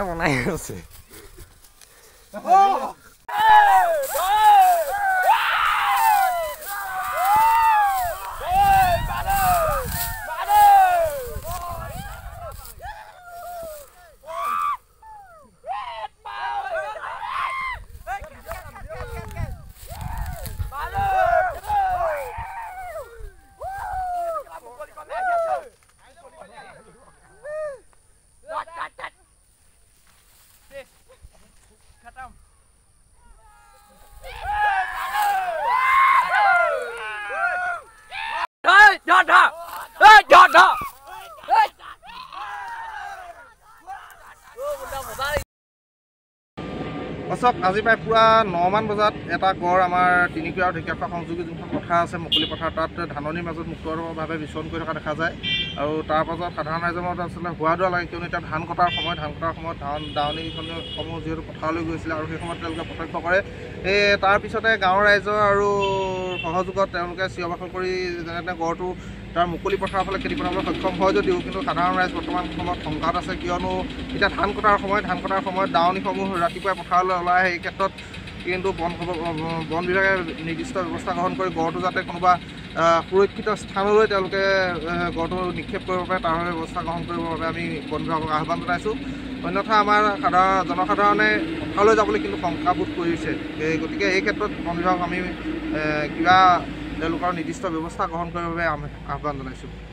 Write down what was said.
বনাই আছে আজি প্ৰায় পুৰা 9 মান বজাত এটা গড় আমাৰ তিনিকুৰা আৰু ঢেকীয়াখোৱা সংযোগী যোনখন পথাৰ আছে মুকলি পথাৰ তাত ধাননিৰ মাজত মুক্তভাৱে বিচৰণ কৰি থকা দেখা যায় আৰু তাৰ পাছত সাধাৰণ ৰাইজৰ মাজত আচলতে হোৱা দোৱা লাগে কিয়নো এতিয়া ধান কটাৰ সময়ত দাৱনীসমূহ যিহেতু পথাৰলৈ গৈছিলে আৰু সেই সময়ত তেওঁলোকে প্ৰত্যক্ষ কৰে তাৰপিছতে গাঁৱৰ ৰাইজৰ আৰু সহযোগত তেওঁলোকে চিঞৰ বাখৰ কৰি যেনে গড়টো তাৰ মুকলি পথাৰৰ ফালে খেতি কৰাবলৈ সক্ষম হয় যদিও কিন্তু সাধাৰণ ৰাইজ বৰ্তমান সময়ত শংকাত আছে কিয়নো এতিয়া ধান কটাৰ সময়ত দাৱনীসমূহ ৰাতিপুৱাই পথাৰলৈ ওলাই আহে এই ক্ষেত্ৰত কিন্তু বন বিভাগে নিৰ্দিষ্ট ব্যৱস্থা গ্ৰহণ কৰি গড়টো যাতে কোনোবা সুৰক্ষিত স্থানলৈ তেওঁলোকে গড়টো নিক্ষেপ কৰিব পাৰে তাৰ বাবে ব্যৱস্থা গ্ৰহণ কৰিবৰ বাবে আমি বন বিভাগক আহ্বান জনাইছোঁ অন্যথা আমাৰ জনসাধাৰণে পথাৰলৈ যাবলৈ কিন্তু শংকাবোধ কৰিছে গতিকে এই ক্ষেত্ৰত বন বিভাগক আমি কিবা তেওঁলোকৰ নিৰ্দিষ্ট ব্যৱস্থা গ্ৰহণ কৰিবৰ বাবে আহ্বান জনাইছোঁ